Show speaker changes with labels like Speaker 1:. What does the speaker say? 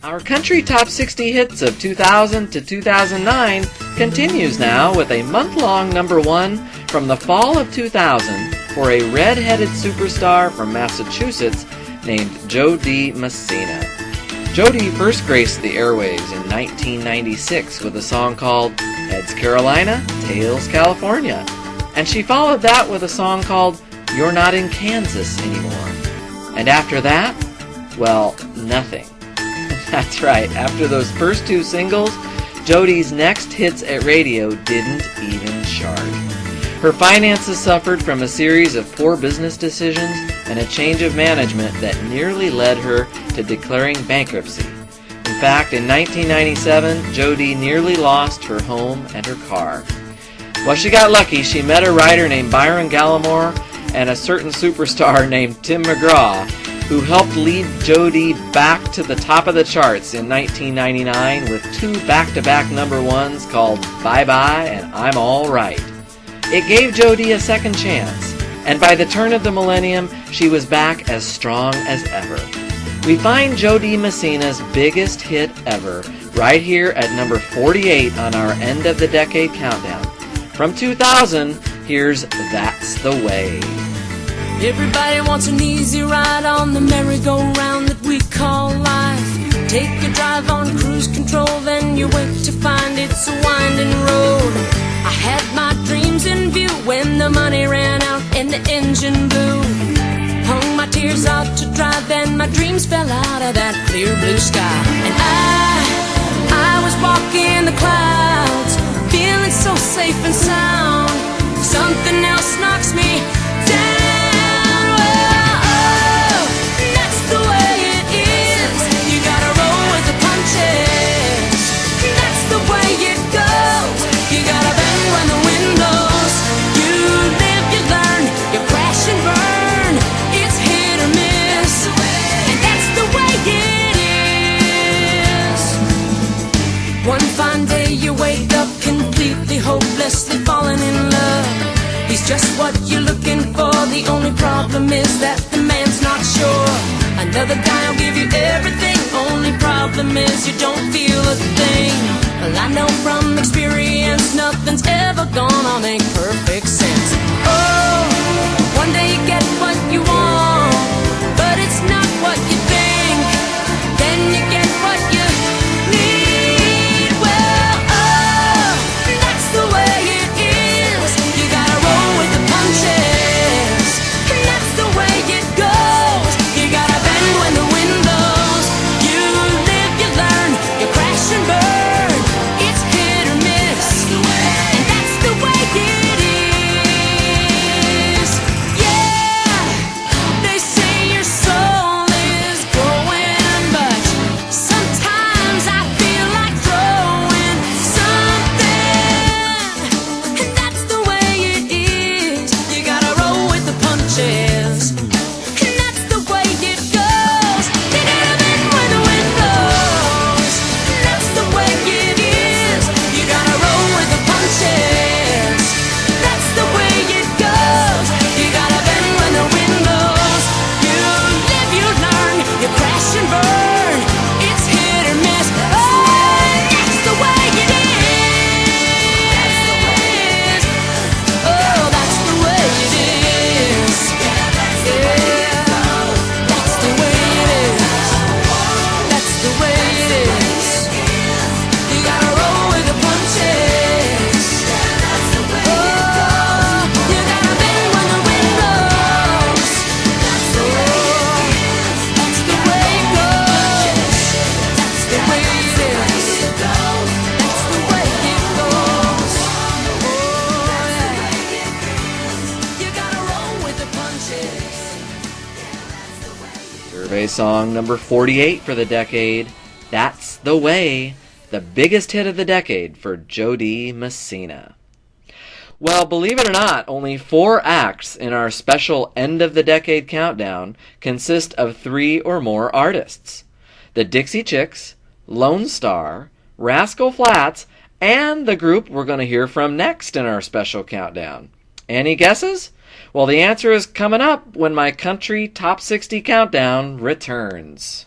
Speaker 1: Our Country Top 60 Hits of 2000 to 2009 continues now with a month-long number one from the fall of 2000 for a red-headed superstar from Massachusetts named Jo Dee Messina. Jo Dee first graced the airwaves in 1996 with a song called Heads Carolina, Tails California, and she followed that with a song called You're Not in Kansas Anymore. And after that, well, nothing. That's right, after those first two singles, Jo Dee's next hits at radio didn't even chart. Her finances suffered from a series of poor business decisions and a change of management that nearly led her to declaring bankruptcy. In fact, in 1997, Jo Dee nearly lost her home and her car. Well, she got lucky. She met a writer named Byron Gallimore and a certain superstar named Tim McGraw, who helped lead Jo Dee back to the top of the charts in 1999 with two back-to-back number ones called Bye Bye and I'm All Right. It gave Jo Dee a second chance, and by the turn of the millennium, she was back as strong as ever. We find Jo Dee Messina's biggest hit ever right here at number 48 on our end of the decade countdown. From 2000, here's That's the Way.
Speaker 2: Everybody wants an easy ride on the merry-go-round that we call life. Take a drive on cruise control, then you wait to find it's a winding road. I had my dreams in view when the money ran out and the engine blew. Hung my tears out to dry, then my dreams fell out of that clear blue sky. And I was walking the clouds, feeling so safe and sound. Something else knocks me down. Hopelessly falling in love. He's just what you're looking for. The only problem is that the man's not sure. Another guy will give you everything. Only problem is you don't feel a thing. Well, I know from experience nothing's ever gonna make perfect sense. Oh, one day you get what you want, but it's not what you think. Then you get what you need. Well, that's the way it is. You gotta roll with the punches. That's the way it goes. You gotta bend when the wind blows. You live, you learn, you crash and burn. It's hit or miss, and that's the way it is. Yeah, they say your soul is going, but sometimes I feel like throwing something. And that's the way it is. You gotta roll with the punches. And that's the way it goes. You gotta bend when the wind blows. And that's the way it is. You gotta roll with the punches. That's the way it goes. You gotta bend when the wind blows. You live, you learn, you crash and burn. It's hit or miss. Oh, that's the way it is. Oh, that's the way it is. Yeah, that's the way it is. That's the way it is. You gotta roll with the punches. That's the way it goes. You gotta bend when the wind blows. That's the way it is. That's the way it goes. That's the way it is. That's the way it goes. Oh, yeah. You gotta roll with the punches.
Speaker 1: Survey song number 48 for the decade, That's the Way, the biggest hit of the decade for Jo Dee Messina. Well, believe it or not, only 4 acts in our special end of the decade countdown consist of 3 or more artists. The Dixie Chicks, Lone Star, Rascal Flatts, and the group we're going to hear from next in our special countdown. Any guesses? Well, the answer is coming up when my Country Top 60 Countdown returns.